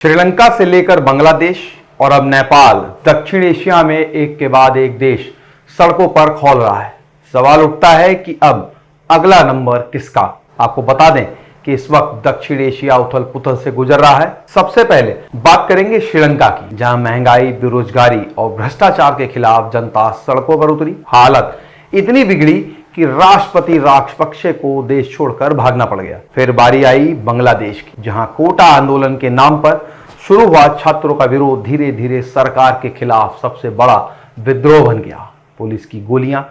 श्रीलंका से लेकर बांग्लादेश और अब नेपाल, दक्षिण एशिया में एक के बाद एक देश सड़कों पर खौल रहा है। सवाल उठता है कि अब अगला नंबर किसका। आपको बता दें कि इस वक्त दक्षिण एशिया उथल पुथल से गुजर रहा है। सबसे पहले बात करेंगे श्रीलंका की, जहां महंगाई, बेरोजगारी और भ्रष्टाचार के खिलाफ जनता सड़कों पर उतरी। हालत इतनी बिगड़ी कि राष्ट्रपति राजपक्षे को देश छोड़कर भागना पड़ गया। फिर बारी आई बांग्लादेश की, जहां कोटा आंदोलन के नाम पर शुरू हुआ छात्रों का विरोध धीरे धीरे सरकार के खिलाफ सबसे बड़ा विद्रोह बन गया। पुलिस की गोलियां,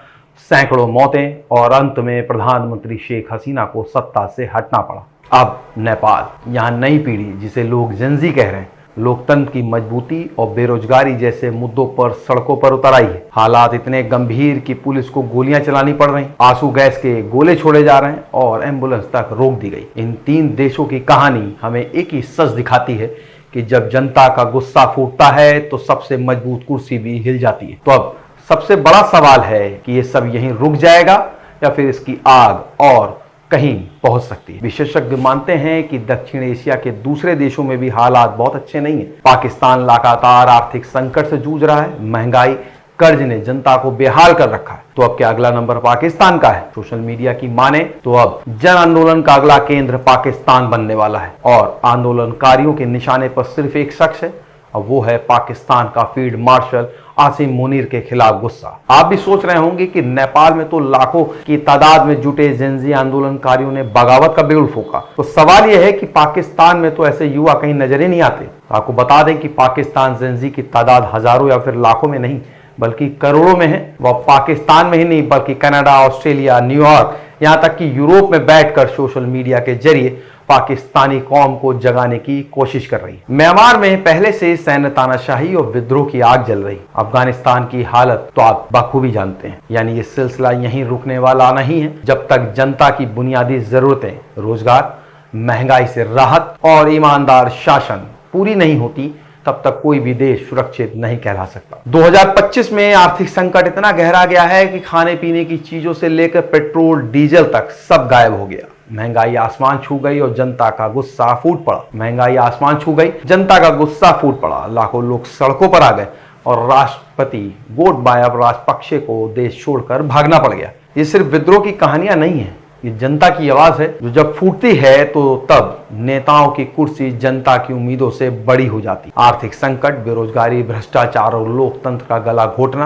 सैकड़ों मौतें और अंत में प्रधानमंत्री शेख हसीना को सत्ता से हटना पड़ा। अब नेपाल, यहाँ नई पीढ़ी, जिसे लोग जेनजी कह रहे हैं, लोकतंत्र की मजबूती और बेरोजगारी जैसे मुद्दों पर सड़कों पर उतर आई है। हालात इतने गंभीर कि पुलिस को गोलियां चलानी पड़ रही, आंसू गैस के गोले छोड़े जा रहे हैं और एम्बुलेंस तक रोक दी गई। इन तीन देशों की कहानी हमें एक ही सच दिखाती है कि जब जनता का गुस्सा फूटता है तो सबसे मजबूत कुर्सी भी हिल जाती है। तो अब सबसे बड़ा सवाल है कि ये सब यहीं रुक जाएगा या फिर इसकी आग और कहीं पहुंच सकती है। विशेषज्ञ मानते हैं कि दक्षिण एशिया के दूसरे देशों में भी हालात बहुत अच्छे नहीं है। पाकिस्तान लगातार आर्थिक संकट से जूझ रहा है। महंगाई, कर्ज ने जनता को बेहाल कर रखा है। तो अब क्या अगला नंबर पाकिस्तान का है? सोशल मीडिया की माने तो अब जन आंदोलन का अगला केंद्र पाकिस्तान बनने वाला है और आंदोलनकारियों के निशाने पर सिर्फ एक शख्स है, और वो है पाकिस्तान का फील्ड मार्शल आसिम मुनीर के खिलाफ गुस्सा। आप भी सोच रहे होंगे कि नेपाल में तो लाखों की तादाद में जुटे जेनजी आंदोलनकारियों ने बगावत का बिगुल फूंका। तो सवाल यह है कि पाकिस्तान में तो ऐसे युवा कहीं नजर ही नहीं आते। आपको बता दें कि पाकिस्तान जेनजी की तादाद हजारों या फिर लाखों में नहीं बल्कि करोड़ों में है। वह पाकिस्तान में ही नहीं बल्कि कनाडा, ऑस्ट्रेलिया, न्यूयॉर्क, यहाँ तक कि यूरोप में बैठकर सोशल मीडिया के जरिए पाकिस्तानी कौम को जगाने की कोशिश कर रही है। म्यांमार में पहले से सैन्य तानाशाही और विद्रोह की आग जल रही। अफगानिस्तान की हालत तो आप बखूबी जानते हैं। यानी ये सिलसिला यहीं रुकने वाला नहीं है। जब तक जनता की बुनियादी जरूरतें, रोजगार, महंगाई से राहत और ईमानदार शासन पूरी नहीं होती, तब तक कोई भी देश सुरक्षित नहीं कहला सकता। 2025 में आर्थिक संकट इतना गहरा गया है कि खाने पीने की चीजों से लेकर पेट्रोल, डीजल तक सब गायब हो गया। महंगाई आसमान छू गई और जनता का गुस्सा फूट पड़ा। महंगाई आसमान छू गई, जनता का गुस्सा फूट पड़ा। लाखों लोग सड़कों पर आ गए और राष्ट्रपति गोटबाया राजपक्षे को देश छोड़कर भागना पड़ गया। ये सिर्फ विद्रोह की कहानियां नहीं है, ये जनता की आवाज है जो जब फूटती है तो तब नेताओं की कुर्सी जनता की उम्मीदों से बड़ी हो जाती। आर्थिक संकट, बेरोजगारी, भ्रष्टाचार और लोकतंत्र का गला घोटना,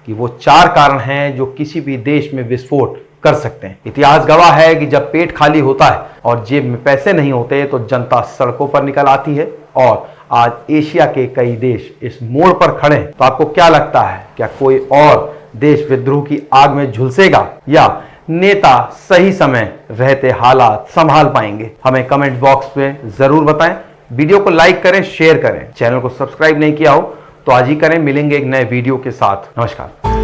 कि वो चार कारण हैं जो किसी भी देश में विस्फोट कर सकते हैं। इतिहास गवाह है कि जब पेट खाली होता है और जेब में पैसे नहीं होते तो जनता सड़कों पर निकल आती है। और आज एशिया के कई देश इस मोड़ पर खड़े हैं। तो आपको क्या लगता है, क्या कोई और देश विद्रोह की आग में झुलसेगा या नेता सही समय रहते हालात संभाल पाएंगे? हमें कमेंट बॉक्स में जरूर बताएं। वीडियो को लाइक करें, शेयर करें। चैनल को सब्सक्राइब नहीं किया हो तो आज ही करें। मिलेंगे एक नए वीडियो के साथ। नमस्कार।